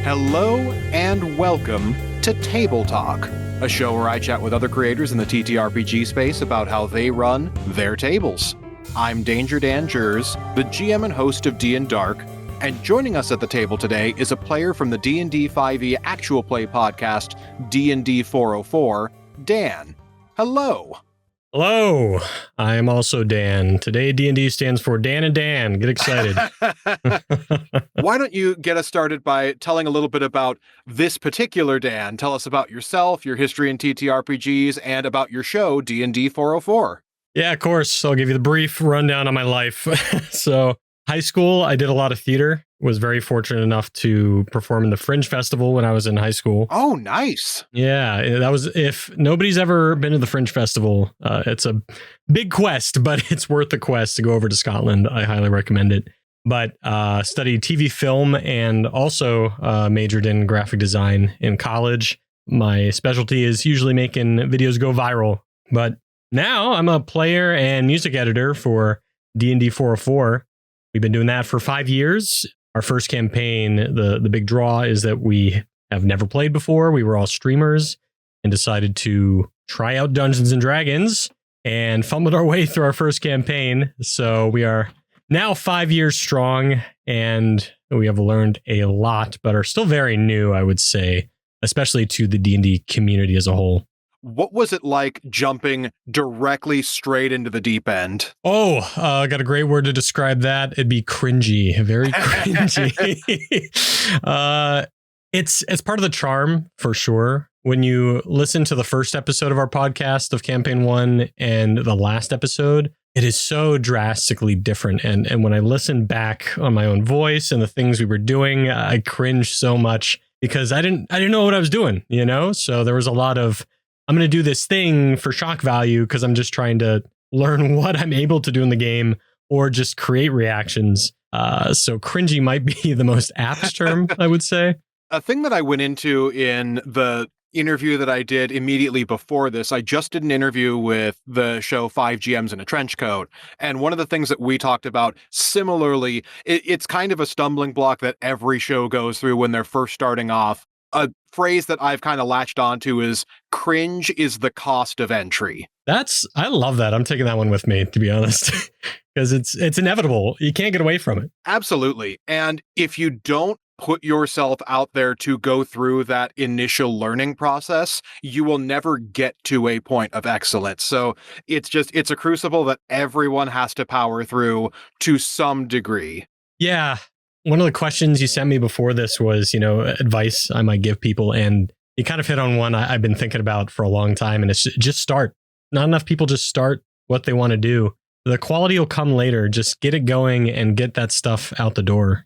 Hello and welcome to Table Talk, a show where I chat with other creators in the TTRPG space about how they run their tables. I'm Danger Dan Jers, the GM and host of D&Dark, and joining us at the table today is a player from the D&D 5e actual play podcast, DnD404, Dan. Hello. Hello, I am also Dan. Today, D&D stands for Dan and Dan. Get excited. Why don't you get us started by telling a little bit about this particular Dan? Tell us about yourself, your history in TTRPGs, and about your show, DnD404. Yeah, of course. I'll give you the brief rundown on my life. So, high school, I did a lot of theater. Was very fortunate enough to perform in the Fringe Festival when I was in high school. Oh, nice. Yeah, that was, if nobody's ever been to the Fringe Festival, it's a big quest, but it's worth the quest to go over to Scotland. I highly recommend it. But studied TV film and also majored in graphic design in college. My specialty is usually making videos go viral. But now I'm a player and music editor for DnD404. We've been doing that for 5 years. Our first campaign, the big draw is that we have never played before. We were all streamers and decided to try out Dungeons and Dragons and fumbled our way through our first campaign. So we are now 5 years strong and we have learned a lot, but are still very new, I would say, especially to the D&D community as a whole. What was it like jumping directly straight into the deep end? Oh, I got a great word to describe that. It'd be cringy, very cringy. It's part of the charm for sure. When you listen to the first episode of our podcast of Campaign 1 and the last episode, it is so drastically different. And when I listen back on my own voice and the things we were doing, I cringe so much because I didn't know what I was doing, you know? So there was a lot of, I'm going to do this thing for shock value because I'm just trying to learn what I'm able to do in the game or just create reactions. So cringy might be the most apt term, I would say. A thing that I went into in the interview that I did immediately before this, I just did an interview with the show 5 GMs in a Trench Coat. And one of the things that we talked about similarly, it's kind of a stumbling block that every show goes through when they're first starting off. A phrase that I've kind of latched onto is cringe is the cost of entry. I love that. I'm taking that one with me, to be honest, because it's inevitable. You can't get away from it. Absolutely. And if you don't put yourself out there to go through that initial learning process, you will never get to a point of excellence. So it's a crucible that everyone has to power through to some degree. Yeah. One of the questions you sent me before this was, advice I might give people. And you kind of hit on one I've been thinking about for a long time. And it's just start. Not enough people just start what they want to do. The quality will come later. Just get it going and get that stuff out the door,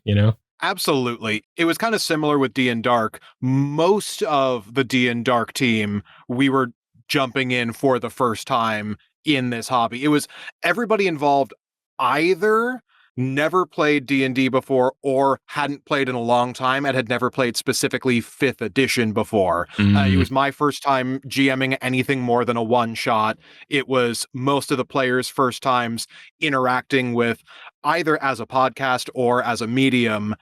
Absolutely. It was kind of similar with D&Dark. Most of the D&Dark team, we were jumping in for the first time in this hobby. It was everybody involved either never played D&D before or hadn't played in a long time and had never played specifically 5th edition before. It was my first time GMing anything more than a one-shot. It was most of the players' first times interacting with either as a podcast or as a medium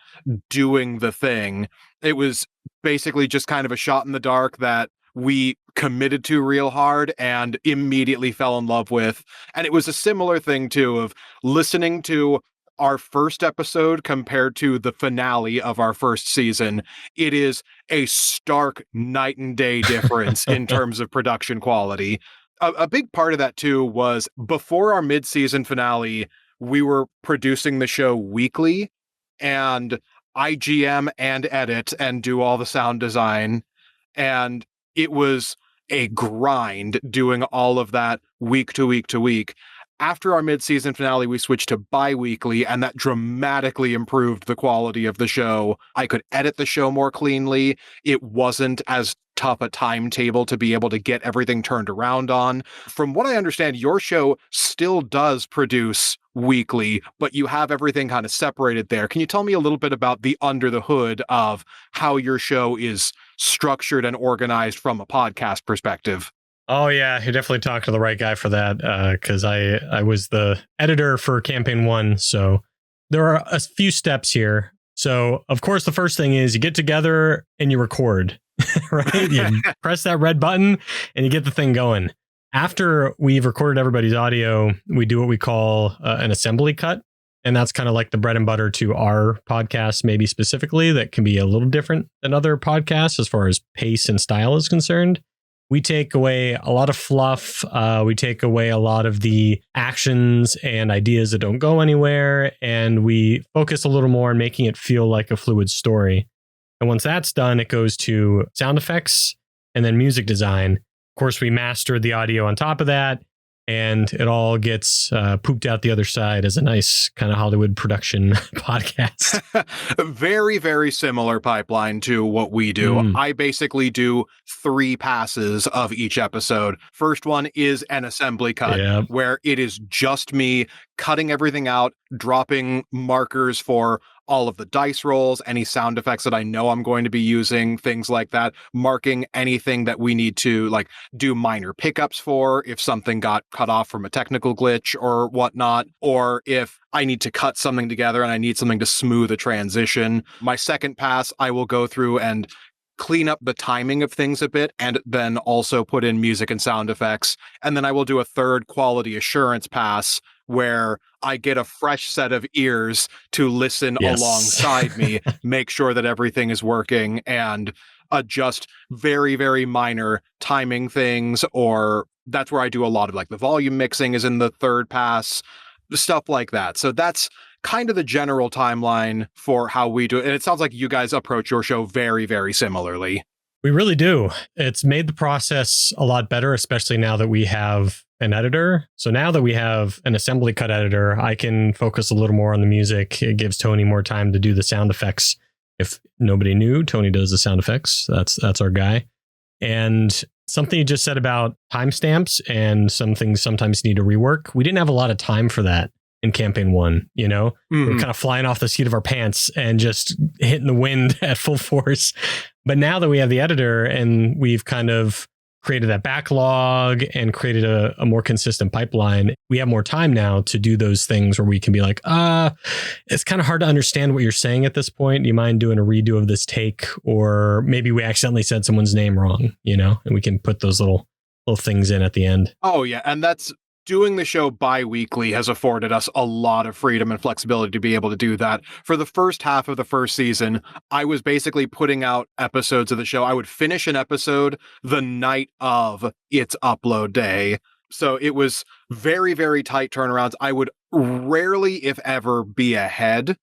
doing the thing. It was basically just kind of a shot in the dark that we committed to real hard and immediately fell in love with. And it was a similar thing too of listening to our first episode compared to the finale of our first season. It is a stark night and day difference in terms of production quality. A big part of that too was before our mid-season finale, we were producing the show weekly, and I GM and edit and do all the sound design. And it was a grind doing all of that week to week to week. After our mid-season finale, we switched to bi-weekly, and that dramatically improved the quality of the show. I could edit the show more cleanly. It wasn't as tough a timetable to be able to get everything turned around on. From what I understand, your show still does produce weekly, but you have everything kind of separated there. Can you tell me a little bit about the under the hood of how your show is structured and organized from a podcast perspective? Oh, yeah. You definitely talked to the right guy for that, because I was the editor for Campaign 1. So there are a few steps here. So, of course, the first thing is you get together and you record, right? You press that red button and you get the thing going. After we've recorded everybody's audio, we do what we call an assembly cut. And that's kind of like the bread and butter to our podcast, maybe specifically, that can be a little different than other podcasts as far as pace and style is concerned. We take away a lot of fluff. We take away a lot of the actions and ideas that don't go anywhere. And we focus a little more on making it feel like a fluid story. And once that's done, it goes to sound effects and then music design. Of course, we mastered the audio on top of that. And it all gets pooped out the other side as a nice kind of Hollywood production podcast. Very, very similar pipeline to what we do. I basically do 3 passes of each episode. First one is an assembly cut, where it is just me cutting everything out, dropping markers for all of the dice rolls, any sound effects that I know I'm going to be using, things like that, marking anything that we need to like do minor pickups for if something got cut off from a technical glitch or whatnot, or if I need to cut something together and I need something to smooth a transition. My second pass, I will go through and clean up the timing of things a bit and then also put in music and sound effects. And then I will do a third quality assurance pass where I get a fresh set of ears to listen alongside me, make sure that everything is working, and adjust very, very minor timing things. Or that's where I do a lot of like the volume mixing is in the third pass, stuff like that. So that's kind of the general timeline for how we do it. And it sounds like you guys approach your show very, very similarly. We really do. It's made the process a lot better, especially now that we have an editor. So now that we have an assembly cut editor, I can focus a little more on the music. It gives Tony more time to do the sound effects. If nobody knew, Tony does the sound effects. That's our guy. And something you just said about timestamps and some things sometimes need to rework. We didn't have a lot of time for that in campaign 1, you know? We're kind of flying off the seat of our pants and just hitting the wind at full force. But now that we have the editor and we've kind of created that backlog and created a more consistent pipeline, we have more time now to do those things where we can be like, it's kind of hard to understand what you're saying at this point. Do you mind doing a redo of this take? Or maybe we accidentally said someone's name wrong, you know, and we can put those little things in at the end. Oh, yeah. And that's doing the show bi-weekly has afforded us a lot of freedom and flexibility to be able to do that. For the first half of the first season, I was basically putting out episodes of the show. I would finish an episode the night of its upload day. So it was very, very tight turnarounds. I would rarely, if ever, be ahead.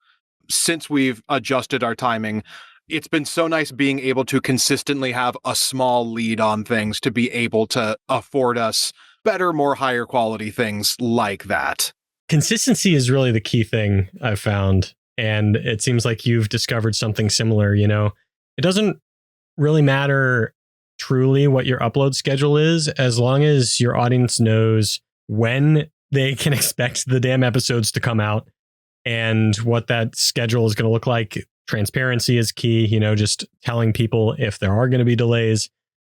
Since we've adjusted our timing, it's been so nice being able to consistently have a small lead on things to be able to afford us better, more higher quality things like that. Consistency is really the key thing I've found. And it seems like you've discovered something similar. You know, it doesn't really matter truly what your upload schedule is, as long as your audience knows when they can expect the damn episodes to come out and what that schedule is going to look like. Transparency is key, you know, just telling people if there are going to be delays,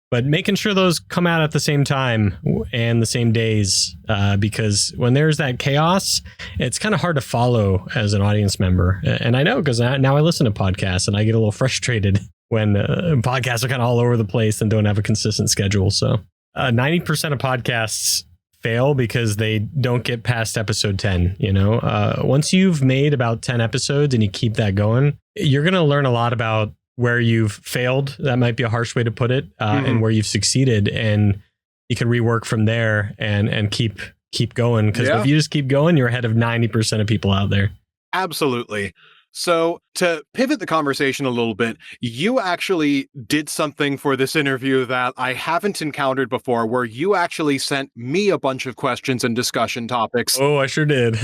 but making sure those come out at the same time and the same days, because when there's that chaos, it's kind of hard to follow as an audience member. And I know because now I listen to podcasts and I get a little frustrated when podcasts are kind of all over the place and don't have a consistent schedule. So 90% of podcasts fail because they don't get past episode 10. You know, once you've made about 10 episodes and you keep that going, you're going to learn a lot about where you've failed. That might be a harsh way to put it, and where you've succeeded, and you can rework from there and keep going. Because if you just keep going, you're ahead of 90% of people out there. Absolutely. So to pivot the conversation a little bit, you actually did something for this interview that I haven't encountered before, where you actually sent me a bunch of questions and discussion topics. Oh, I sure did.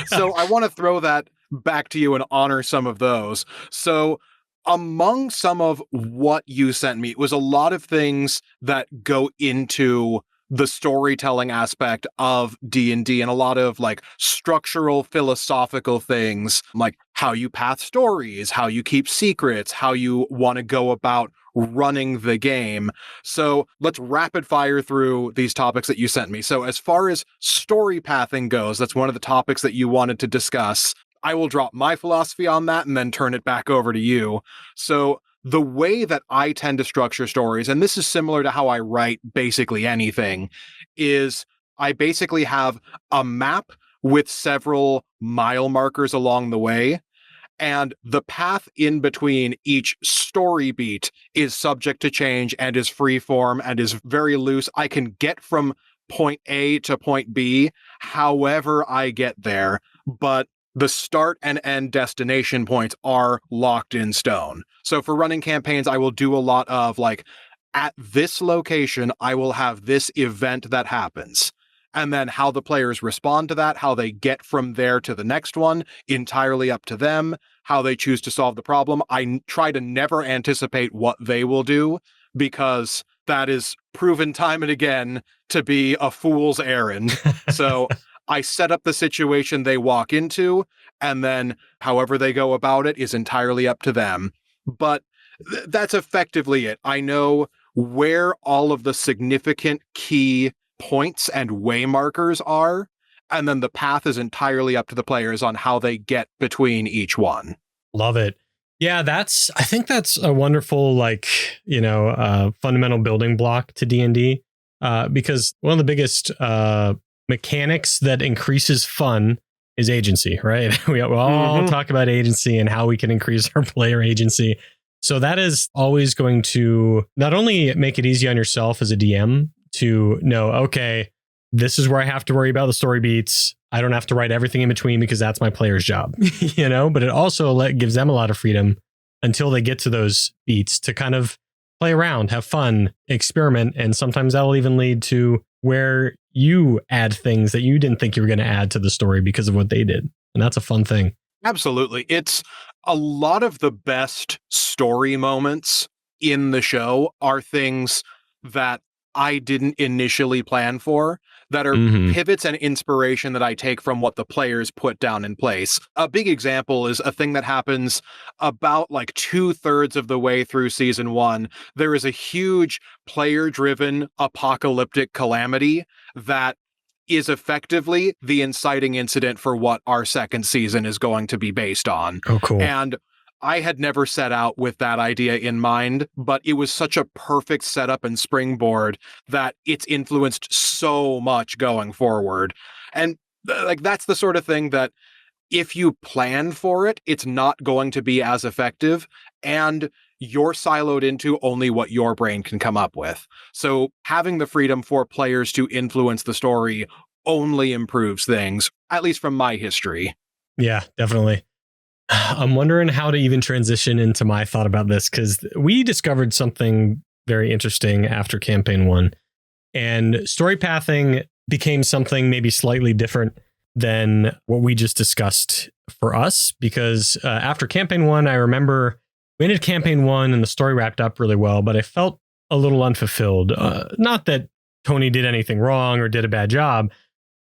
So I want to throw that back to you and honor some of those. So among some of what you sent me, it was a lot of things that go into the storytelling aspect of D&D and a lot of like structural philosophical things like how you path stories, how you keep secrets, how you want to go about running the game. So let's rapid fire through these topics that you sent me. So as far as story pathing goes, that's one of the topics that you wanted to discuss. I will drop my philosophy on that and then turn it back over to you. So the way that I tend to structure stories, and this is similar to how I write basically anything, is I basically have a map with several mile markers along the way, and the path in between each story beat is subject to change and is free form and is very loose. I can get from point A to point B however I get there, but the start and end destination points are locked in stone. So for running campaigns, I will do a lot of like, at this location, I will have this event that happens. And then how the players respond to that, how they get from there to the next one, entirely up to them, how they choose to solve the problem. I try to never anticipate what they will do, because that is proven time and again to be a fool's errand. So I set up the situation they walk into, and then however they go about it is entirely up to them. But that's effectively it. I know where all of the significant key points and way markers are, and then the path is entirely up to the players on how they get between each one. Love it. Yeah, I think that's a wonderful, fundamental building block to D&D, because one of the biggest mechanics that increases fun is agency, right? We all talk about agency and how we can increase our player agency. So that is always going to not only make it easy on yourself as a DM to know, okay, this is where I have to worry about the story beats. I don't have to write everything in between because that's my player's job, but it also gives them a lot of freedom until they get to those beats to kind of play around, have fun, experiment. And sometimes that will even lead to where you add things that you didn't think you were going to add to the story because of what they did. And that's a fun thing. Absolutely. It's a lot of the best story moments in the show are things that I didn't initially plan for, that are pivots and inspiration that I take from what the players put down in place. A big example is a thing that happens about 2/3 of the way through season 1. There is a huge player-driven apocalyptic calamity that is effectively the inciting incident for what our second season is going to be based on. Oh, cool. And I had never set out with that idea in mind, but it was such a perfect setup and springboard that it's influenced so much going forward. And that's the sort of thing that if you plan for it, it's not going to be as effective, and you're siloed into only what your brain can come up with. So having the freedom for players to influence the story only improves things, at least from my history. Yeah, definitely. I'm wondering how to even transition into my thought about this, because we discovered something very interesting after campaign 1, and story pathing became something maybe slightly different than what we just discussed for us, because after campaign 1, I remember we ended campaign 1 and the story wrapped up really well, but I felt a little unfulfilled. Not that Tony did anything wrong or did a bad job,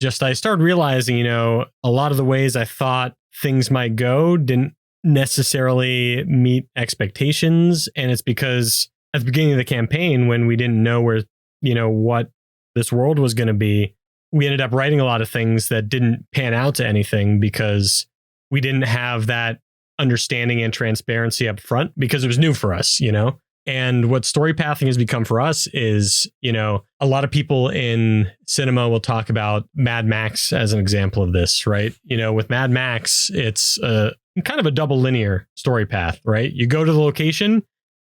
just I started realizing, a lot of the ways I thought things might go didn't necessarily meet expectations. And it's because at the beginning of the campaign, when we didn't know where, what this world was going to be, we ended up writing a lot of things that didn't pan out to anything because we didn't have that understanding and transparency up front because it was new for us, And what story pathing has become for us is, a lot of people in cinema will talk about Mad Max as an example of this, right? With Mad Max, it's kind of a double linear story path, right? You go to the location,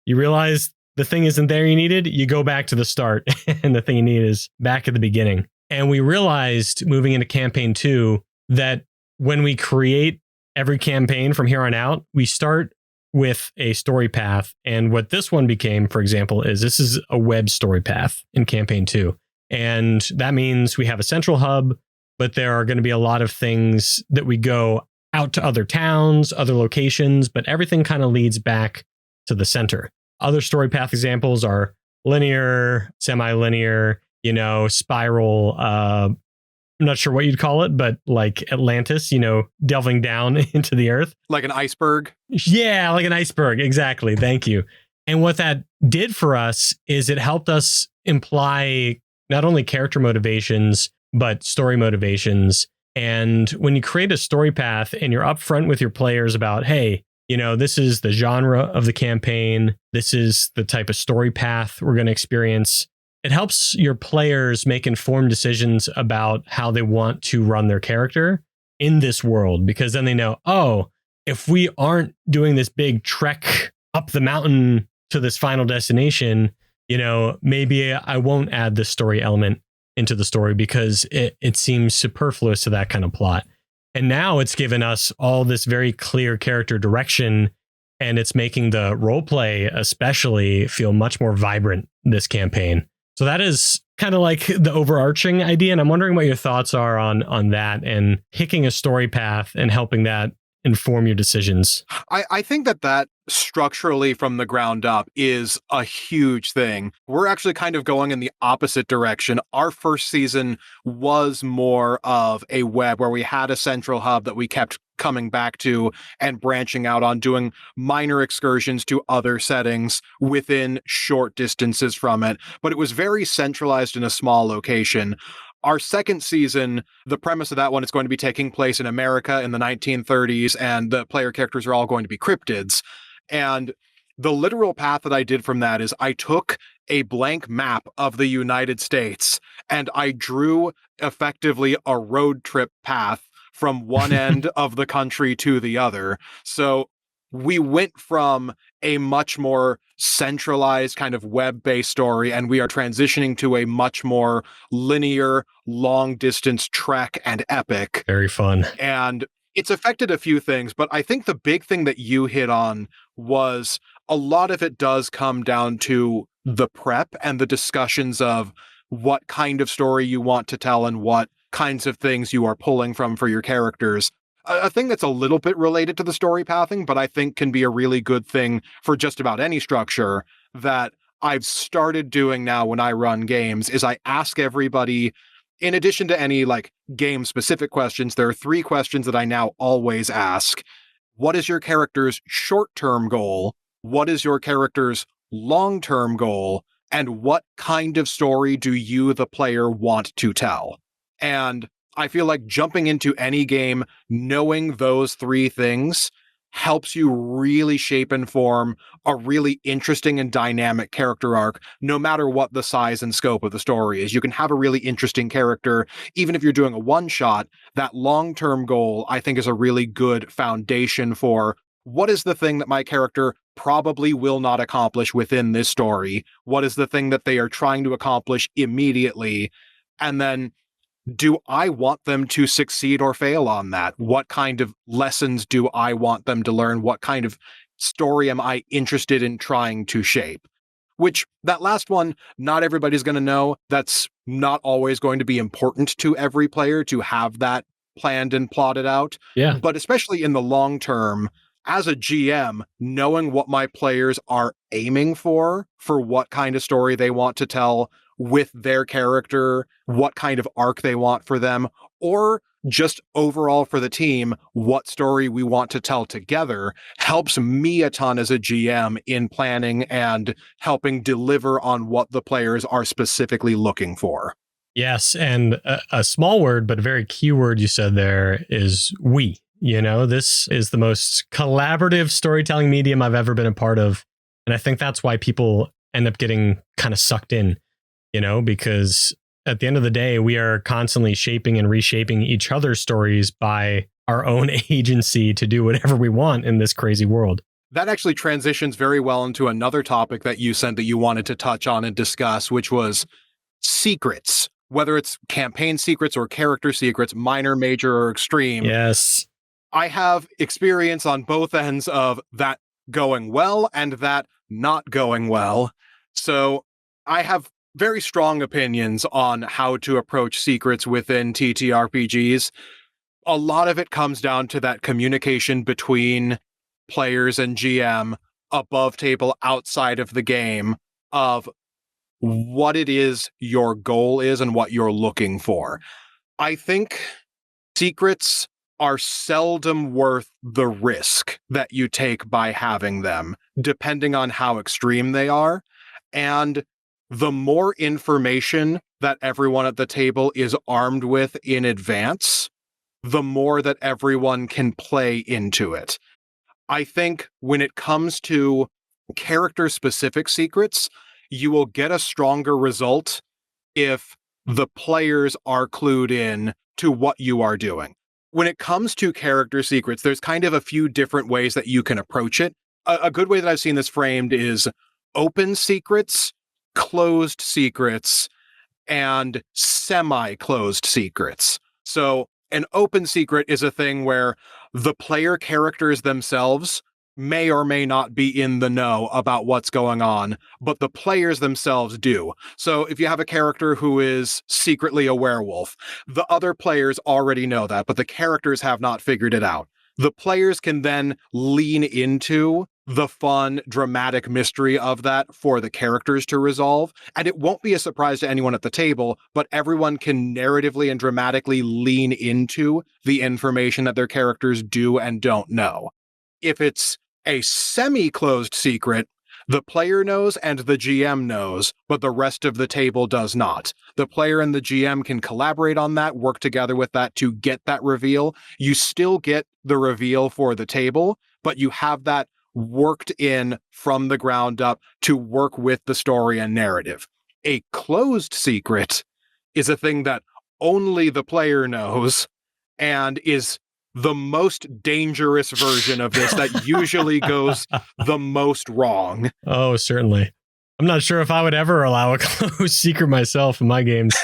you realize the thing isn't there you needed, you go back to the start, and the thing you need is back at the beginning. And we realized moving into campaign 2 that when we create every campaign from here on out, we start with a story path. And what this one became, for example, is this is a web story path in campaign 2. And that means we have a central hub, but there are going to be a lot of things that we go out to other towns, other locations, but everything kind of leads back to the center. Other story path examples are linear, semi-linear, spiral, I'm not sure what you'd call it, but like Atlantis, delving down into the earth. Like an iceberg? Yeah, like an iceberg. Exactly. Thank you. And what that did for us is it helped us imply not only character motivations, but story motivations. And when you create a story path and you're upfront with your players about, hey, this is the genre of the campaign, this is the type of story path we're going to experience, it helps your players make informed decisions about how they want to run their character in this world, because then they know, oh, if we aren't doing this big trek up the mountain to this final destination, maybe I won't add this story element into the story because it seems superfluous to that kind of plot. And now it's given us all this very clear character direction, and it's making the role play especially feel much more vibrant this campaign. So that is kind of like the overarching idea. And I'm wondering what your thoughts are on that and picking a story path and helping that inform your decisions. I think that structurally from the ground up is a huge thing. We're actually kind of going in the opposite direction. Our first season was more of a web where we had a central hub that we kept coming back to and branching out on, doing minor excursions to other settings within short distances from it. But it was very centralized in a small location. Our second season, the premise of that one is going to be taking place in America in the 1930s, and the player characters are all going to be cryptids. And the literal path that I did from that is I took a blank map of the United States and I drew effectively a road trip path from one end of the country to the other. So we went from a much more centralized kind of web-based story, and we are transitioning to a much more linear, long-distance trek and epic. Very fun. And it's affected a few things, but I think the big thing that you hit on was a lot of it does come down to the prep and the discussions of what kind of story you want to tell and what kinds of things you are pulling from for your characters. A thing that's a little bit related to the story pathing, but I think can be a really good thing for just about any structure that I've started doing now when I run games is I ask everybody, in addition to any like game specific questions, there are 3 questions that I now always ask. What is your character's short-term goal? What is your character's long-term goal? And what kind of story do you, the player, want to tell? And I feel like jumping into any game, knowing those 3 things helps you really shape and form a really interesting and dynamic character arc, no matter what the size and scope of the story is. You can have a really interesting character, even if you're doing a one-shot. That long-term goal, I think, is a really good foundation for what is the thing that my character probably will not accomplish within this story? What is the thing that they are trying to accomplish immediately? And then, do I want them to succeed or fail on that? What kind of lessons do I want them to learn? What kind of story am I interested in trying to shape? Which, that last one, not everybody's going to know. That's not always going to be important to every player to have that planned and plotted out. Yeah. But especially in the long term, as a GM, knowing what my players are aiming for what kind of story they want to tell with their character, what kind of arc they want for them, or just overall for the team, what story we want to tell together, helps me a ton as a GM in planning and helping deliver on what the players are specifically looking for. Yes. And a small word, but a very key word you said there is we. This is the most collaborative storytelling medium I've ever been a part of. And I think that's why people end up getting kind of sucked in, because at the end of the day, we are constantly shaping and reshaping each other's stories by our own agency to do whatever we want in this crazy world. That actually transitions very well into another topic that you said that you wanted to touch on and discuss, which was secrets, whether it's campaign secrets or character secrets, minor, major, or extreme. Yes. I have experience on both ends of that going well and that not going well. So I have very strong opinions on how to approach secrets within TTRPGs. A lot of it comes down to that communication between players and GM above table, outside of the game, of what it is your goal is and what you're looking for. I think secrets are seldom worth the risk that you take by having them, depending on how extreme they are. And the more information that everyone at the table is armed with in advance, the more that everyone can play into it. I think when it comes to character-specific secrets, you will get a stronger result if the players are clued in to what you are doing. When it comes to character secrets, there's kind of a few different ways that you can approach it. A good way that I've seen this framed is open secrets, closed secrets, and semi-closed secrets. So an open secret is a thing where the player characters themselves may or may not be in the know about what's going on, but the players themselves do. So if you have a character who is secretly a werewolf, the other players already know that, but the characters have not figured it out. The players can then lean into the fun, dramatic mystery of that for the characters to resolve. And it won't be a surprise to anyone at the table, but everyone can narratively and dramatically lean into the information that their characters do and don't know. If it's a semi-closed secret, the player knows and the GM knows, but the rest of the table does not. The player and the GM can collaborate on that, work together with that to get that reveal. You still get the reveal for the table, but you have that worked in from the ground up to work with the story and narrative. A closed secret is a thing that only the player knows and is the most dangerous version of this that usually goes the most wrong. Oh, certainly. I'm not sure if I would ever allow a closed secret myself in my games.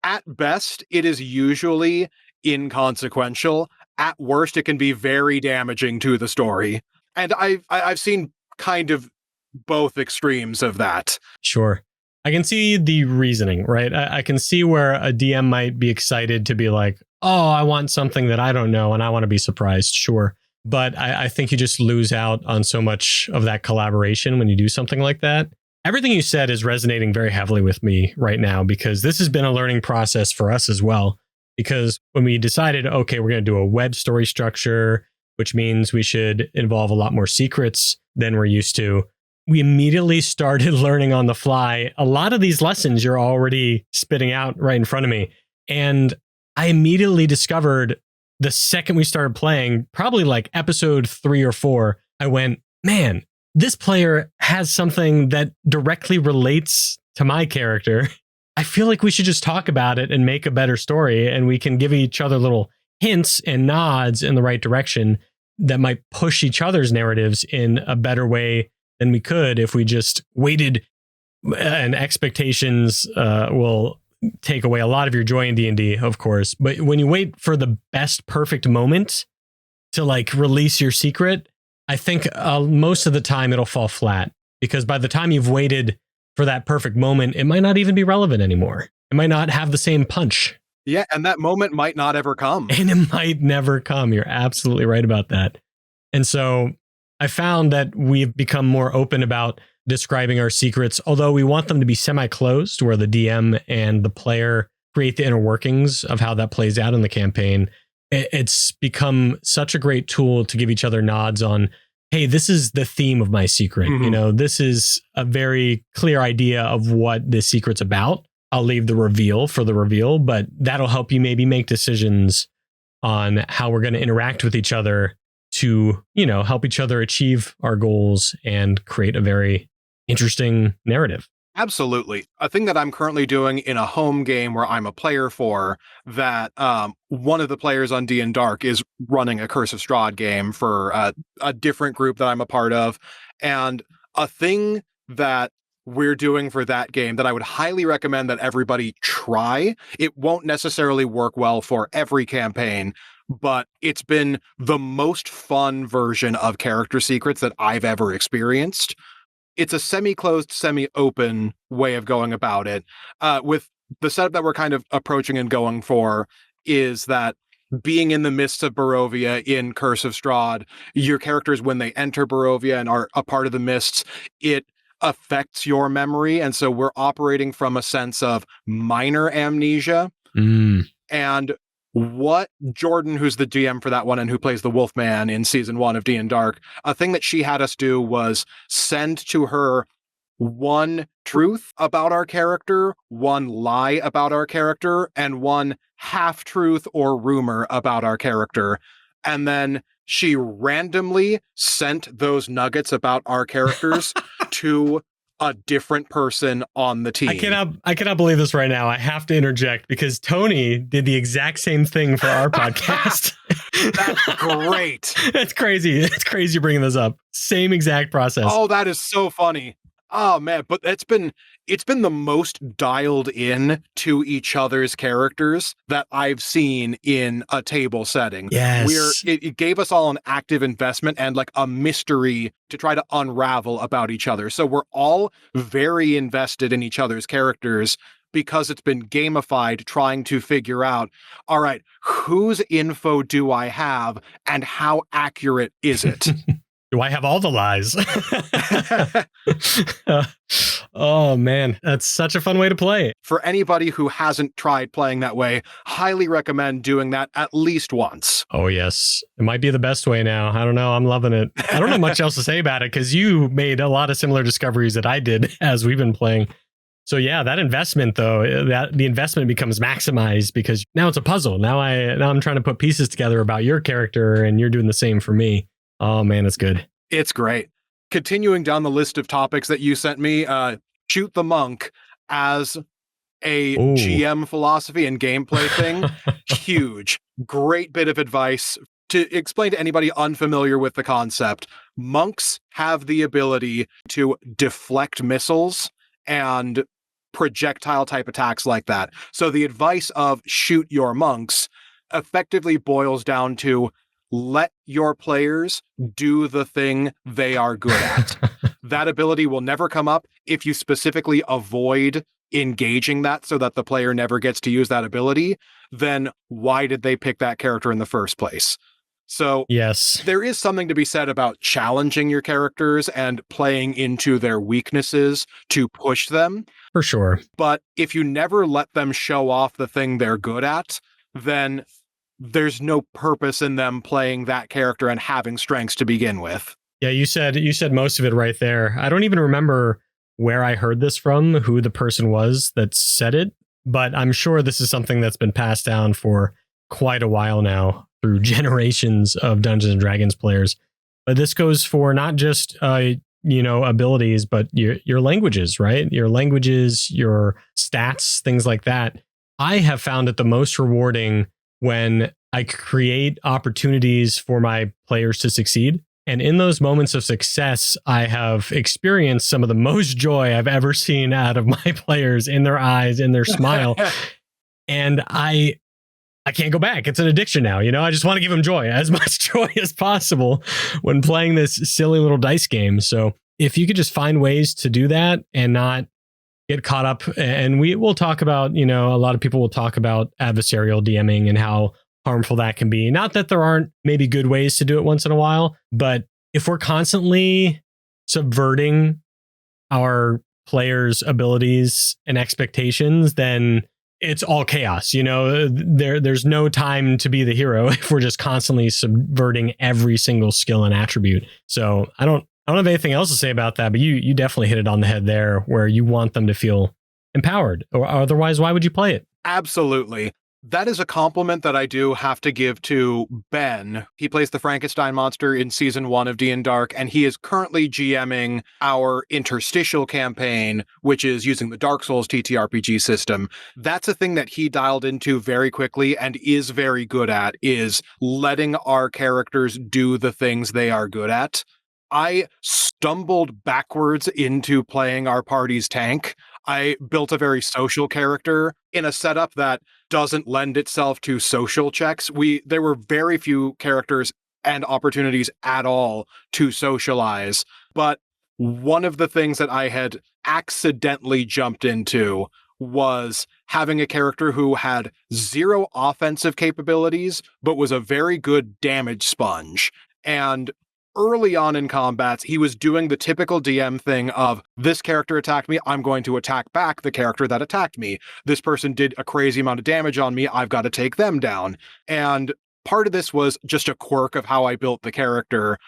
At best, it is usually inconsequential. At worst, it can be very damaging to the story. And I've seen kind of both extremes of that. Sure. I can see the reasoning, right? I can see where a DM might be excited to be like, oh, I want something that I don't know and I want to be surprised. Sure. But I think you just lose out on so much of that collaboration when you do something like that. Everything you said is resonating very heavily with me right now, because this has been a learning process for us as well. Because when we decided, okay, we're going to do a web story structure, which means we should involve a lot more secrets than we're used to, we immediately started learning on the fly a lot of these lessons you're already spitting out right in front of me. And I immediately discovered the second we started playing, probably like episode 3 or 4, I went, man, this player has something that directly relates to my character. I feel like we should just talk about it and make a better story, and we can give each other little hints and nods in the right direction that might push each other's narratives in a better way than we could if we just waited. And expectations will take away a lot of your joy in D&D, of course. But when you wait for the best perfect moment to like release your secret, I think most of the time it'll fall flat, because by the time you've waited for that perfect moment, it might not even be relevant anymore. It might not have the same punch. Yeah, and that moment might not ever come. And it might never come. You're absolutely right about that. And so I found that we've become more open about describing our secrets, although we want them to be semi-closed, where the DM and the player create the inner workings of how that plays out in the campaign. It's become such a great tool to give each other nods on, hey, this is the theme of my secret. Mm-hmm. You know, this is a very clear idea of what this secret's about. I'll leave the reveal for the reveal, but that'll help you maybe make decisions on how we're going to interact with each other to, you know, help each other achieve our goals and create a very interesting narrative. Absolutely. A thing that I'm currently doing in a home game where I'm a player for, that one of the players on D&Dark is running a Curse of Strahd game for a different group that I'm a part of. And a thing that we're doing for that game that I would highly recommend that everybody try. It won't necessarily work well for every campaign, but it's been the most fun version of character secrets that I've ever experienced. It's a semi-closed, semi-open way of going about it. With the setup that we're kind of approaching and going for is that being in the midst of Barovia in Curse of Strahd, your characters, when they enter Barovia and are a part of the mists, it affects your memory. And so we're operating from a sense of minor amnesia. And what Jordan, who's the GM for that one and who plays the Wolfman in season 1 of D&Dark, a thing that she had us do was send to her one truth about our character, one lie about our character, and one half-truth or rumor about our character. And then she randomly sent those nuggets about our characters to a different person on the team. I cannot believe this right now. I have to interject because Tony did the exact same thing for our podcast. That's great. That's crazy. It's crazy bringing this up. Same exact process. Oh, that is so funny. Oh man, but it's been the most dialed in to each other's characters that I've seen in a table setting. Yes. It gave us all an active investment and like a mystery to try to unravel about each other. So we're all very invested in each other's characters because it's been gamified trying to figure out, all right, whose info do I have and how accurate is it? Do I have all the lies? Oh, man. That's such a fun way to play. For anybody who hasn't tried playing that way, highly recommend doing that at least once. Oh, yes. It might be the best way now. I don't know. I'm loving it. I don't know much else to say about it because you made a lot of similar discoveries that I did as we've been playing. So yeah, that investment though, that the investment becomes maximized because now it's a puzzle. Now I'm trying to put pieces together about your character and you're doing the same for me. Oh man, it's good. It's great. Continuing down the list of topics that you sent me, shoot the monk as a GM philosophy and gameplay thing. Huge. Great bit of advice to explain to anybody unfamiliar with the concept. Monks have the ability to deflect missiles and projectile type attacks like that. So the advice of shoot your monks effectively boils down to let your players do the thing they are good at. That ability will never come up if you specifically avoid engaging that so that the player never gets to use that ability. Then why did they pick that character in the first place? So yes, there is something to be said about challenging your characters and playing into their weaknesses to push them. For sure. But if you never let them show off the thing they're good at, then there's no purpose in them playing that character and having strengths to begin with. Yeah, you said most of it right there. I don't even remember where I heard this from, who the person was that said it, but I'm sure this is something that's been passed down for quite a while now through generations of Dungeons and Dragons players. But this goes for not just abilities, but your languages, right? Your languages, your stats, things like that. I have found it the most rewarding when I create opportunities for my players to succeed. And in those moments of success, I have experienced some of the most joy I've ever seen out of my players, in their eyes, in their smile. And I can't go back. It's an addiction now. I just want to give them joy, as much joy as possible when playing this silly little dice game. So if you could just find ways to do that and not get caught up, and we'll talk about, a lot of people will talk about adversarial DMing and how harmful that can be. Not that there aren't maybe good ways to do it once in a while, but if we're constantly subverting our players' abilities and expectations, then it's all chaos. There's no time to be the hero if we're just constantly subverting every single skill and attribute. So I don't have anything else to say about that, but you definitely hit it on the head there, where you want them to feel empowered, or otherwise, why would you play it? Absolutely. That is a compliment that I do have to give to Ben. He plays the Frankenstein monster in season 1 of D&Dark, and he is currently GMing our interstitial campaign, which is using the Dark Souls TTRPG system. That's a thing that he dialed into very quickly and is very good at, is letting our characters do the things they are good at. I stumbled backwards into playing our party's tank. I built a very social character in a setup that doesn't lend itself to social checks. There were very few characters and opportunities at all to socialize. But one of the things that I had accidentally jumped into was having a character who had 0 offensive capabilities, but was a very good damage sponge. And early on in combats, he was doing the typical DM thing of, this character attacked me, I'm going to attack back the character that attacked me. This person did a crazy amount of damage on me, I've got to take them down. And part of this was just a quirk of how I built the character.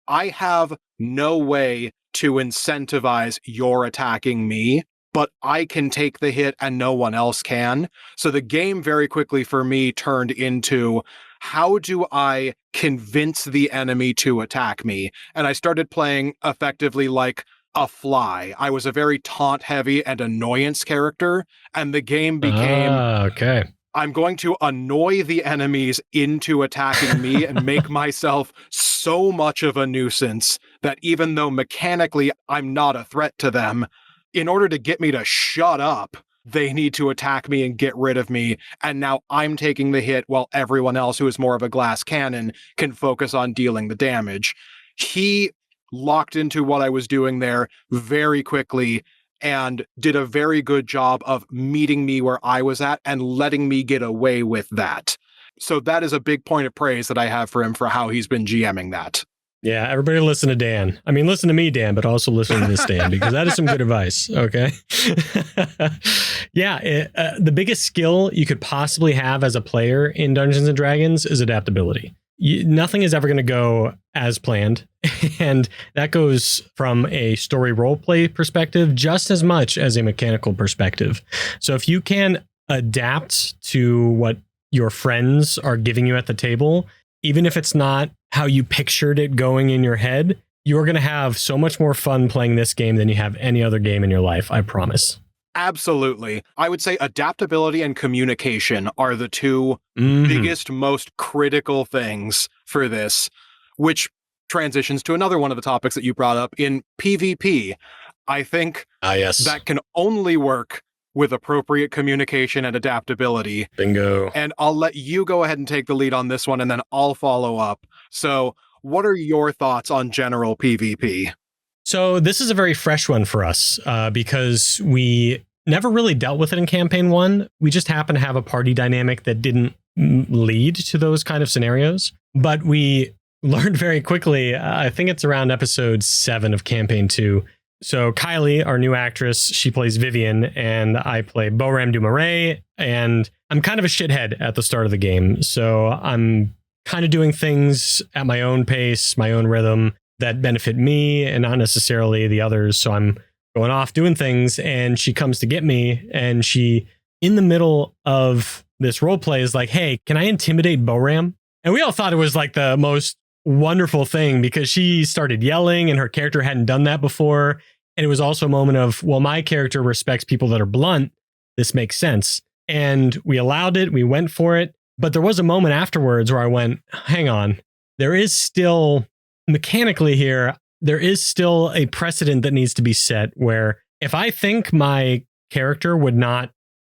I have no way to incentivize your attacking me, but I can take the hit and no one else can. So the game very quickly for me turned into, how do I convince the enemy to attack me? And I started playing effectively like a fly. I was a very taunt heavy and annoyance character, and the game became, okay. I'm going to annoy the enemies into attacking me and make myself so much of a nuisance that even though mechanically I'm not a threat to them, in order to get me to shut up, they need to attack me and get rid of me. And now I'm taking the hit while everyone else who is more of a glass cannon can focus on dealing the damage. He locked into what I was doing there very quickly and did a very good job of meeting me where I was at and letting me get away with that. So that is a big point of praise that I have for him for how he's been GMing that. Yeah, everybody listen to Dan. I mean, listen to me, Dan, but also listen to this, Dan, because that is some good advice. Okay. Yeah, the biggest skill you could possibly have as a player in Dungeons and Dragons is adaptability. Nothing is ever going to go as planned. And that goes from a story roleplay perspective just as much as a mechanical perspective. So if you can adapt to what your friends are giving you at the table, even if it's not how you pictured it going in your head, you're going to have so much more fun playing this game than you have any other game in your life. I promise. Absolutely. I would say adaptability and communication are the two biggest, most critical things for this, which transitions to another one of the topics that you brought up in PvP. I think that can only work with appropriate communication and adaptability. Bingo. And I'll let you go ahead and take the lead on this one, and then I'll follow up. So what are your thoughts on general PvP? So this is a very fresh one for us because we never really dealt with it in campaign 1. We just happened to have a party dynamic that didn't lead to those kind of scenarios. But we learned very quickly, I think it's around episode 7 of campaign 2. So Kylie, our new actress, she plays Vivian and I play Boram Dumaray. And I'm kind of a shithead at the start of the game. So I'm kind of doing things at my own pace, my own rhythm, that benefit me and not necessarily the others. So I'm going off doing things and she comes to get me, and she, in the middle of this role play, is like, hey, can I intimidate Boram? And we all thought it was like the most wonderful thing because she started yelling and her character hadn't done that before. And it was also a moment of, well, my character respects people that are blunt. This makes sense. And we allowed it. We went for it. But there was a moment afterwards where I went, hang on, there is still mechanically here, there is still a precedent that needs to be set where if I think my character would not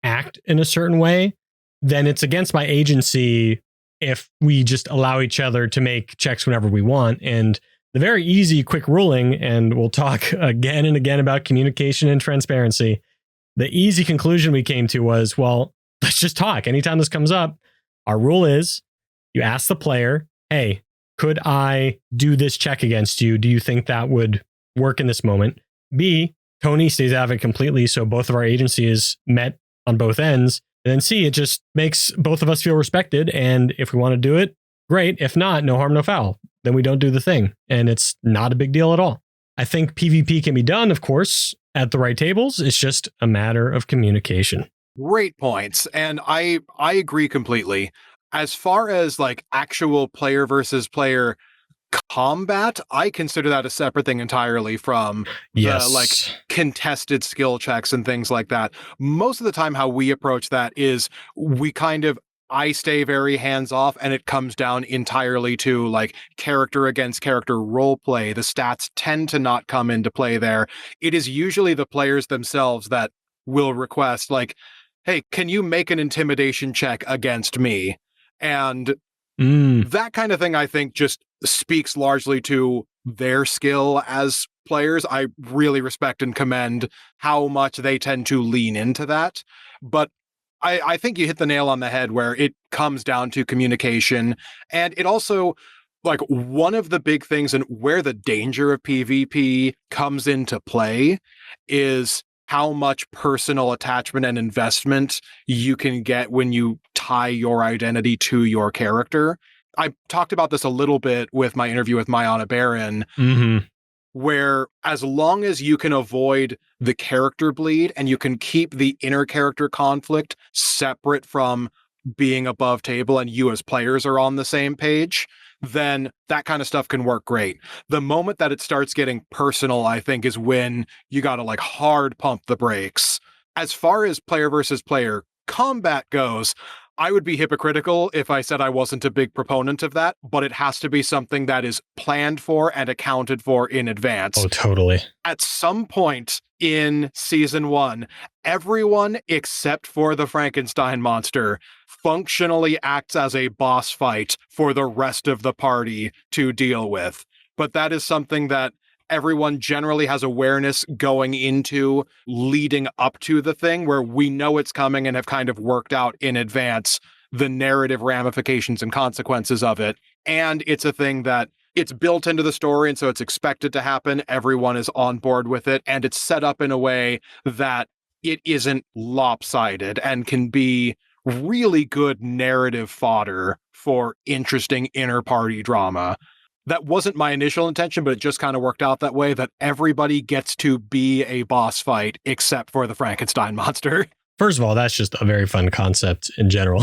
act in a certain way, then it's against my agency if we just allow each other to make checks whenever we want. And the very easy, quick ruling, and we'll talk again and again about communication and transparency, the easy conclusion we came to was, well, let's just talk. Anytime this comes up, our rule is you ask the player, hey, could I do this check against you? Do you think that would work in this moment? B, Tony stays out of it completely, so both of our agencies met on both ends. And then C, it just makes both of us feel respected. And if we want to do it, great. If not, no harm, no foul. Then we don't do the thing. And it's not a big deal at all. I think PvP can be done, of course, at the right tables. It's just a matter of communication. Great points. And I agree completely. As far as like actual player versus player combat, I consider that a separate thing entirely from the like contested skill checks and things like that. Most of the time how we approach that is I stay very hands off, and it comes down entirely to like character against character role play. The stats tend to not come into play there. It is usually the players themselves that will request like, hey, can you make an intimidation check against me? And that kind of thing, I think, just speaks largely to their skill as players. I really respect and commend how much they tend to lean into that. But I think you hit the nail on the head where it comes down to communication. And it also, like one of the big things and where the danger of PvP comes into play is how much personal attachment and investment you can get when you tie your identity to your character. I talked about this a little bit with my interview with Mayana Baron, where as long as you can avoid the character bleed and you can keep the inner character conflict separate from being above table and you as players are on the same page, then that kind of stuff can work great. The moment that it starts getting personal, I think, is when you got to like hard pump the brakes. As far as player versus player combat goes, I would be hypocritical if I said I wasn't a big proponent of that, but it has to be something that is planned for and accounted for in advance. Oh, totally. At some point in season 1, everyone except for the Frankenstein monster functionally acts as a boss fight for the rest of the party to deal with. But that is something that everyone generally has awareness going into leading up to the thing, where we know it's coming and have kind of worked out in advance the narrative ramifications and consequences of it. And it's a thing that it's built into the story, and so it's expected to happen. Everyone is on board with it, and it's set up in a way that it isn't lopsided and can be really good narrative fodder for interesting inter-party drama. That wasn't my initial intention, but it just kind of worked out that way, that everybody gets to be a boss fight except for the Frankenstein monster. First of all, that's just a very fun concept in general.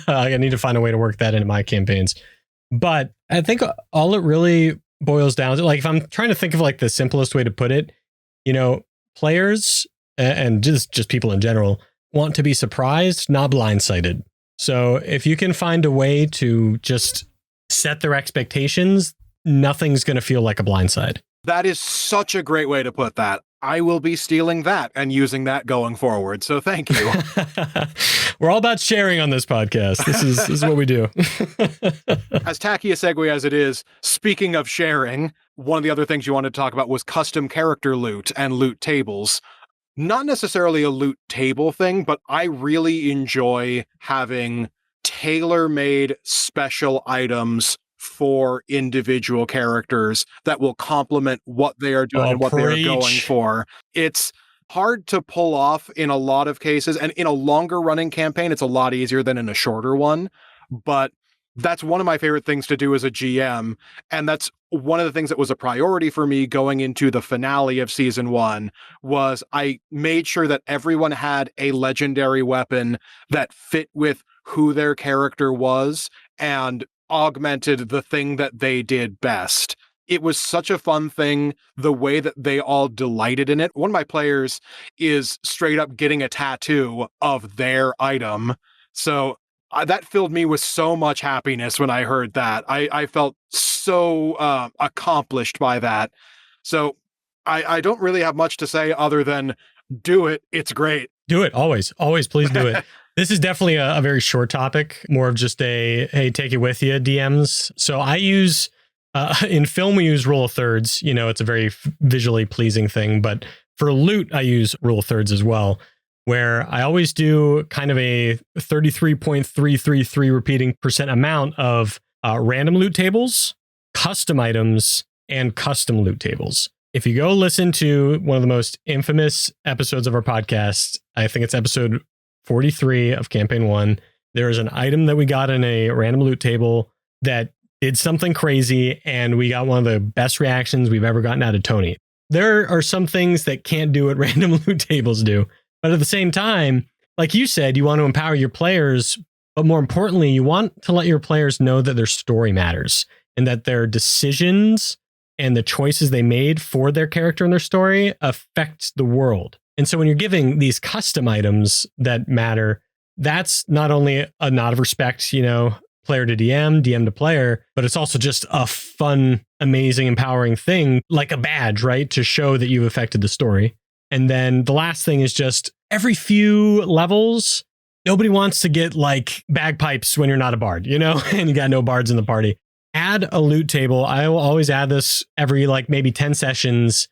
I need to find a way to work that into my campaigns. But I think all it really boils down to, like, if I'm trying to think of like the simplest way to put it, you know, players and just people in general want to be surprised, not blindsided. So if you can find a way to just set their expectations, nothing's going to feel like a blindside. That is such a great way to put that. I will be stealing that and using that going forward. So thank you. We're all about sharing on this podcast. This is what we do. As tacky a segue as it is, speaking of sharing, one of the other things you wanted to talk about was custom character loot and loot tables. Not necessarily a loot table thing, but I really enjoy having tailor-made special items for individual characters that will complement what they are doing and what they are going for. It's hard to pull off in a lot of cases, and in a longer running campaign, it's a lot easier than in a shorter one. But that's one of my favorite things to do as a GM, and that's one of the things that was a priority for me going into the finale of season 1, was I made sure that everyone had a legendary weapon that fit with who their character was and augmented the thing that they did best. It was such a fun thing, the way that they all delighted in it. One of my players is straight up getting a tattoo of their item. So that filled me with so much happiness when I heard that. I felt so accomplished by that. So I don't really have much to say other than do it. It's great. Do it. Always. Always. Please do it. This is definitely a very short topic, more of just a, hey, take it with you DMs. So I use, in film, we use rule of thirds. You know, it's a very visually pleasing thing. But for loot, I use rule of thirds as well, where I always do kind of a 33.333 repeating percent amount of random loot tables, custom items, and custom loot tables. If you go listen to one of the most infamous episodes of our podcast, I think it's episode 43 of campaign 1, there is an item that we got in a random loot table that did something crazy, and we got one of the best reactions we've ever gotten out of Tony. There are some things that can't do what random loot tables do, but at the same time, like you said, you want to empower your players, but more importantly, you want to let your players know that their story matters and that their decisions and the choices they made for their character and their story affect the world. And so when you're giving these custom items that matter, that's not only a nod of respect, you know, player to DM, DM to player, but it's also just a fun, amazing, empowering thing, like a badge, right? To show that you've affected the story. And then the last thing is just every few levels, nobody wants to get like bagpipes when you're not a bard, you know, and you got no bards in the party. Add a loot table. I will always add this every like maybe 10 sessions.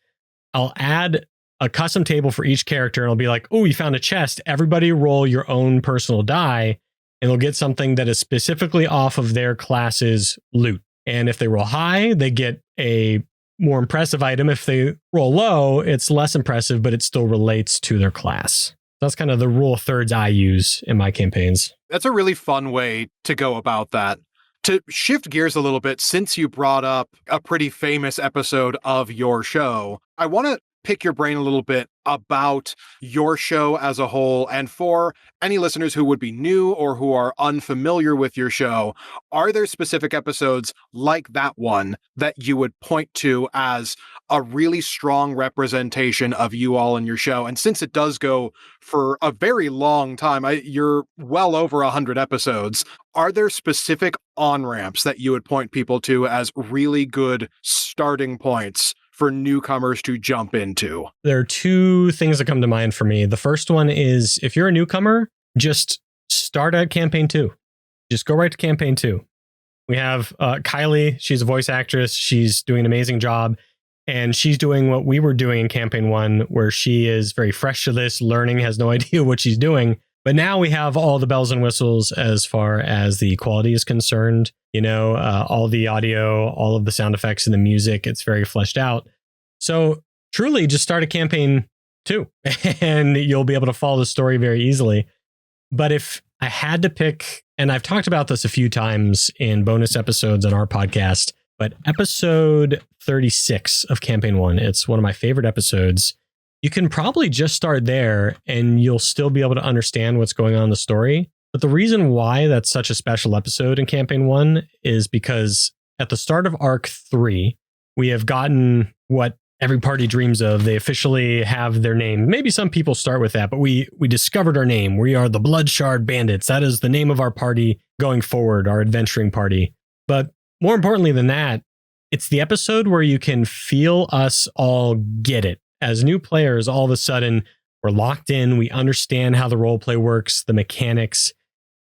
I'll add a custom table for each character, and I'll be like, oh, you found a chest. Everybody roll your own personal die, and they'll get something that is specifically off of their class's loot. And if they roll high, they get a more impressive item. If they roll low, it's less impressive, but it still relates to their class. That's kind of the rule of thirds I use in my campaigns. That's a really fun way to go about that. To shift gears a little bit, since you brought up a pretty famous episode of your show, I want to pick your brain a little bit about your show as a whole. And for any listeners who would be new or who are unfamiliar with your show, are there specific episodes like that one that you would point to as a really strong representation of you all in your show? And since it does go for a very long time, you're well over 100 episodes, are there specific on-ramps that you would point people to as really good starting points for newcomers to jump into? There are two things that come to mind for me. The first one is, if you're a newcomer, just start at campaign 2. Just go right to campaign 2. We have Kylie. She's a voice actress. She's doing an amazing job. And she's doing what we were doing in campaign 1, where she is very fresh to this, learning, has no idea what she's doing. But now we have all the bells and whistles as far as the quality is concerned. All the audio, all of the sound effects and the music, it's very fleshed out. So truly just start a campaign 2 and you'll be able to follow the story very easily. But if I had to pick, and I've talked about this a few times in bonus episodes on our podcast, but episode 36 of campaign 1, it's one of my favorite episodes. You can probably just start there and you'll still be able to understand what's going on in the story. But the reason why that's such a special episode in campaign 1 is because at the start of arc 3, we have gotten what every party dreams of. They officially have their name. Maybe some people start with that, but we discovered our name. We are the Bloodshard Bandits. That is the name of our party going forward, our adventuring party. But more importantly than that, it's the episode where you can feel us all get it. As new players, all of a sudden, we're locked in. We understand how the role play works, the mechanics,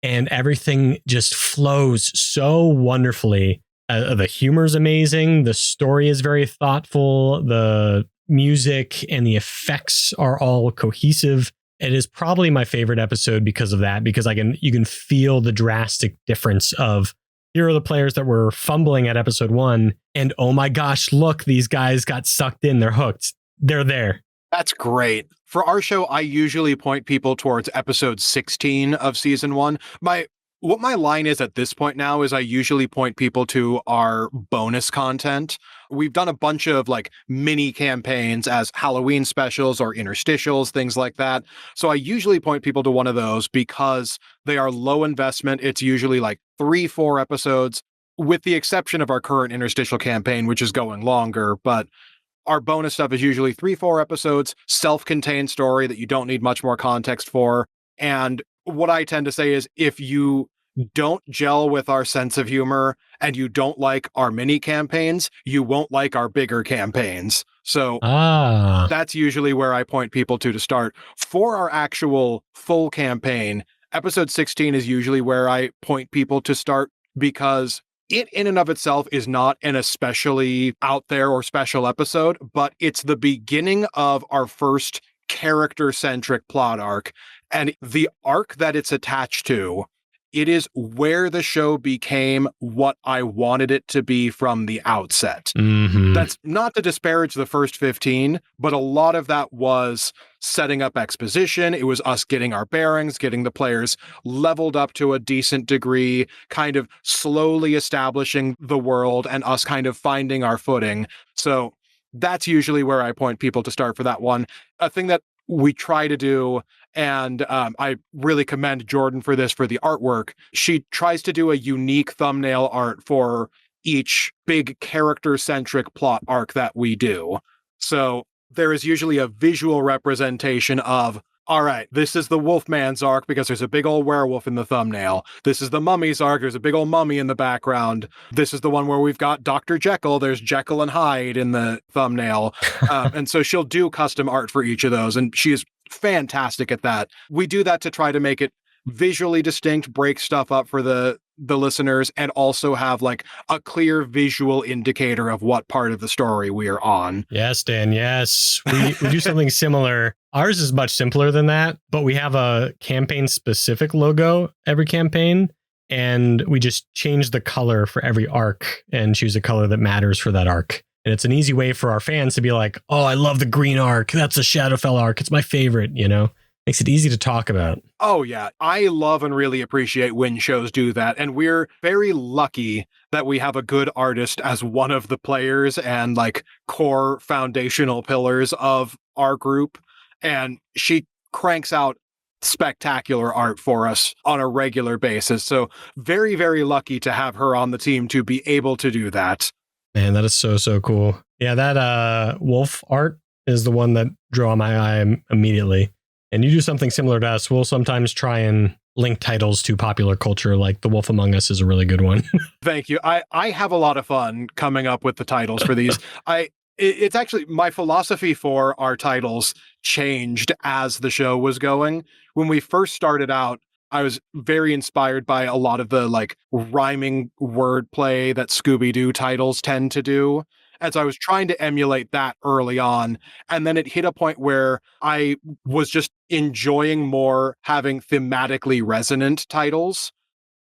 and everything just flows so wonderfully. The humor is amazing. The story is very thoughtful. The music and the effects are all cohesive. It is probably my favorite episode because of that, because you can feel the drastic difference of, here are the players that were fumbling at episode 1, and oh my gosh, look, these guys got sucked in. They're hooked. They're there. That's great. For our show, I usually point people towards episode 16 of season 1. What my line is at this point now is I usually point people to our bonus content. We've done a bunch of mini campaigns as Halloween specials or interstitials, things like that. So I usually point people to one of those because they are low investment. It's usually 3-4 episodes, with the exception of our current interstitial campaign, which is going longer. But our bonus stuff is usually 3-4 episodes, self-contained story that you don't need much more context for. And what I tend to say is, if you don't gel with our sense of humor and you don't like our mini campaigns, you won't like our bigger campaigns. So that's usually where I point people to start. For our actual full campaign, episode 16 is usually where I point people to start, because it in and of itself is not an especially out there or special episode, but it's the beginning of our first character-centric plot arc. And the arc that it's attached to, it is where the show became what I wanted it to be from the outset. Mm-hmm. That's not to disparage the first 15, but a lot of that was setting up exposition. It was us getting our bearings, getting the players leveled up to a decent degree, kind of slowly establishing the world and us kind of finding our footing. So that's usually where I point people to start for that one. A thing that we try to do, and I really commend Jordan for this, for the artwork. She tries to do a unique thumbnail art for each big character-centric plot arc that we do. So there is usually a visual representation of, all right, this is the Wolfman's arc because there's a big old werewolf in the thumbnail. This is the Mummy's arc. There's a big old mummy in the background. This is the one where we've got Dr. Jekyll. There's Jekyll and Hyde in the thumbnail. And so she'll do custom art for each of those. And she is fantastic at that. We do that to try to make it visually distinct, break stuff up for the listeners, and also have a clear visual indicator of what part of the story we are on. Yes, Dan. Yes. We do something similar. Ours is much simpler than that, but we have a campaign specific logo every campaign. and we just change the color for every arc and choose a color that matters for that arc. And it's an easy way for our fans to be like, oh, I love the green arc. That's a Shadowfell arc. It's my favorite, Makes it easy to talk about. Oh, yeah. I love and really appreciate when shows do that. And we're very lucky that we have a good artist as one of the players and like core foundational pillars of our group. And she cranks out spectacular art for us on a regular basis. So very, very lucky to have her on the team to be able to do that. Man, that is so cool. Yeah, that wolf art is the one that drew my eye immediately. And you do something similar to us. We'll sometimes try and link titles to popular culture, like The Wolf Among Us is a really good one. Thank you. I have a lot of fun coming up with the titles for these. It's actually my philosophy for our titles changed as the show was going. When we first started out, I was very inspired by a lot of the like rhyming wordplay that Scooby-Doo titles tend to do. And so I was trying to emulate that early on. And then it hit a point where I was just enjoying more having thematically resonant titles.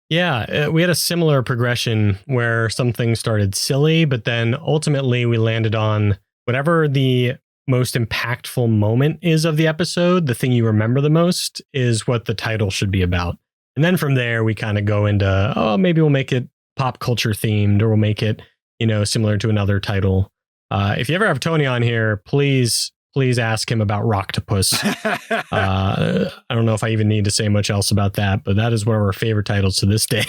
Yeah, we had a similar progression where some things started silly, but then ultimately we landed on whatever the most impactful moment is of the episode, the thing you remember the most is what the title should be about. And then from there, we kind of go into, maybe we'll make it pop culture themed, or we'll make it, similar to another title. If you ever have Tony on here, please ask him about Rocktopus. I don't know if I even need to say much else about that, but that is one of our favorite titles to this day.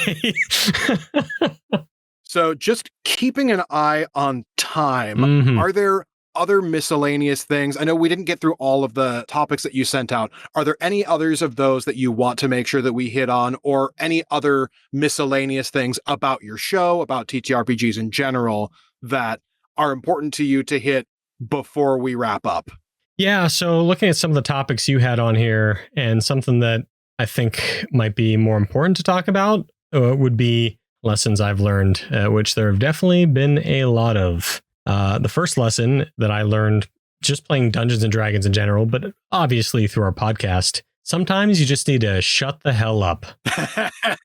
So just keeping an eye on time, Are there other miscellaneous things? I know we didn't get through all of the topics that you sent out. Are there any others of those that you want to make sure that we hit on, or any other miscellaneous things about your show, about TTRPGs in general, that are important to you to hit before we wrap up? Yeah, so looking at some of the topics you had on here, and something that I think might be more important to talk about would be lessons I've learned, which there have definitely been a lot of. The first lesson that I learned just playing Dungeons and Dragons in general, but obviously through our podcast, sometimes you just need to shut the hell up.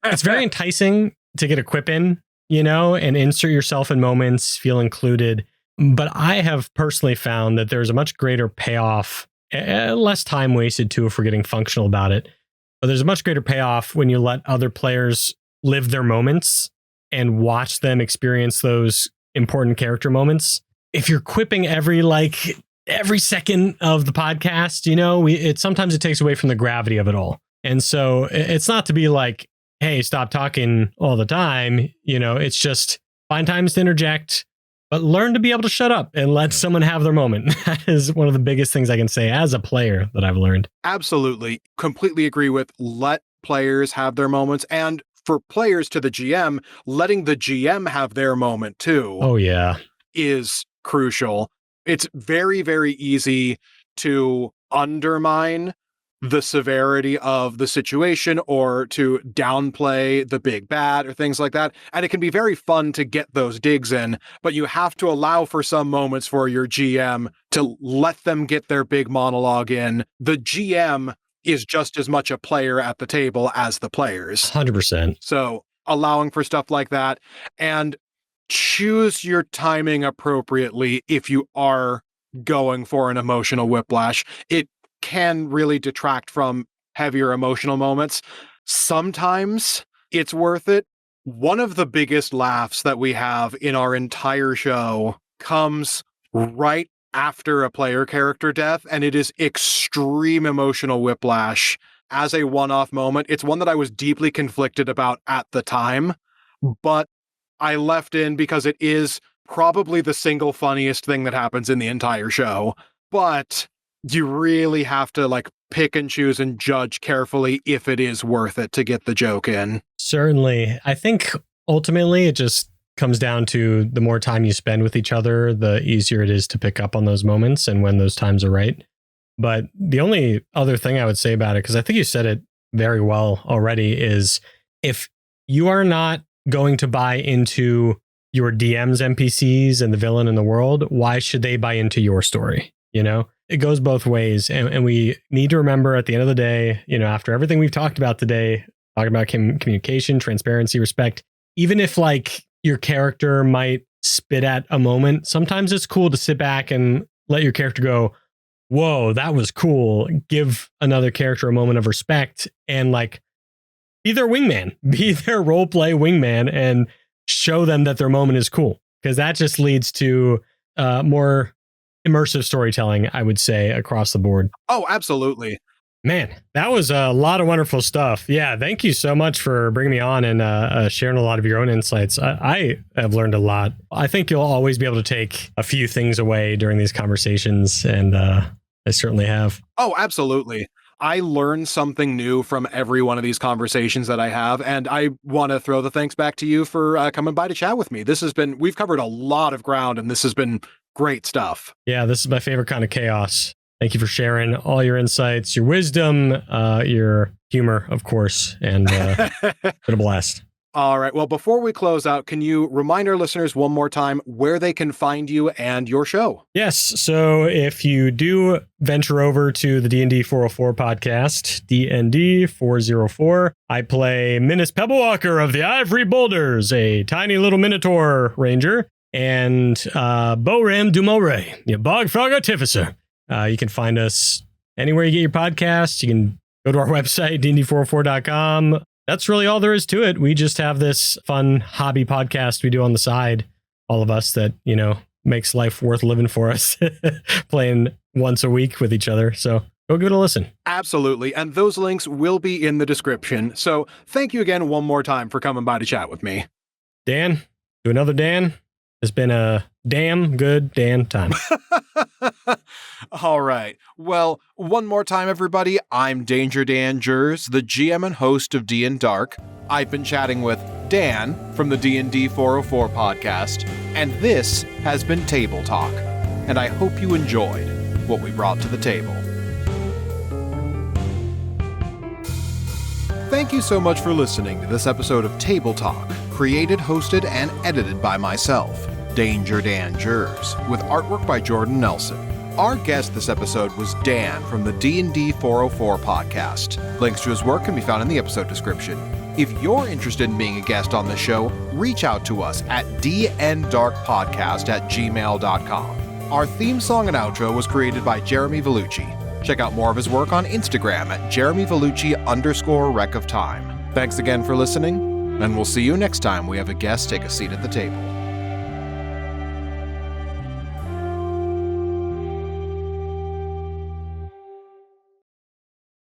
It's very enticing to get a quip in, and insert yourself in moments, feel included. But I have personally found that there's a much greater payoff, less time wasted too if we're getting functional about it. But there's a much greater payoff when you let other players live their moments and watch them experience those important character moments. If you're quipping every second of the podcast, sometimes it takes away from the gravity of it all. And so it's not to be like, hey, stop talking all the time. It's just find times to interject, but learn to be able to shut up and let someone have their moment. That is one of the biggest things I can say as a player that I've learned. Absolutely. Completely agree with let players have their moments. And for players to the GM, letting the GM have their moment too. Oh, yeah. Is crucial. It's very, very easy to undermine the severity of the situation or to downplay the big bad or things like that. And it can be very fun to get those digs in, but you have to allow for some moments for your GM to let them get their big monologue in. The GM is just as much a player at the table as the players. 100%. So allowing for stuff like that, and choose your timing appropriately if you are going for an emotional whiplash. It can really detract from heavier emotional moments. Sometimes it's worth it. One of the biggest laughs that we have in our entire show comes right after a player character death, and it is extreme emotional whiplash as a one-off moment. It's one that I was deeply conflicted about at the time, but I left in because it is probably the single funniest thing that happens in the entire show. But you really have to pick and choose and judge carefully if it is worth it to get the joke in. Certainly. I think ultimately it just comes down to the more time you spend with each other, the easier it is to pick up on those moments and when those times are right. But the only other thing I would say about it, because I think you said it very well already, is if you are not going to buy into your DM's NPCs and the villain in the world, why should they buy into your story? It goes both ways. And we need to remember at the end of the day, after everything we've talked about today, talking about communication, transparency, respect. Even if like your character might spit at a moment, sometimes it's cool to sit back and let your character go, whoa, that was cool. Give another character a moment of respect and like be their wingman, be their role play wingman and show them that their moment is cool. Because that just leads to more immersive storytelling, I would say, across the board. Oh, absolutely. Man, that was a lot of wonderful stuff. Yeah, thank you so much for bringing me on and sharing a lot of your own insights. I have learned a lot. I think you'll always be able to take a few things away during these conversations, and I certainly have. Oh, absolutely. I learn something new from every one of these conversations that I have, and I want to throw the thanks back to you for coming by to chat with me. We've covered a lot of ground, and this has been great stuff. Yeah, this is my favorite kind of chaos. Thank you for sharing all your insights, your wisdom, your humor, of course, and been a blast. All right. Well, before we close out, can you remind our listeners one more time where they can find you and your show? Yes. So if you do venture over to the DnD404 podcast, DnD404, I play Minas Pebblewalker of the Ivory Boulders, a tiny little Minotaur ranger, and Boram Dumore, your Bog Frog Artificer. You can find us anywhere you get your podcasts. You can go to our website, DnD404.com. That's really all there is to it. We just have this fun hobby podcast we do on the side, all of us, that, you know, makes life worth living for us, playing once a week with each other. So go give it a listen. Absolutely. And those links will be in the description. So thank you again one more time for coming by to chat with me. Dan, to another Dan. It's been a damn good Dan time. All right. Well, one more time, everybody. I'm Danger Dan Jers, the GM and host of D&Dark. I've been chatting with Dan from the DnD404 podcast, and this has been Table Talk. And I hope you enjoyed what we brought to the table. Thank you so much for listening to this episode of Table Talk, created, hosted, and edited by myself, Danger Dan Jers, with artwork by Jordan Nelson. Our guest this episode was Dan from the DnD404 podcast. Links to his work can be found in the episode description. If you're interested in being a guest on the show, reach out to us at dndarkpodcast@gmail.com. Our theme song and outro was created by Jeremy Vellucci. Check out more of his work on Instagram at JeremyVellucci_Wreck of Time. Thanks again for listening, and we'll see you next time we have a guest take a seat at the table.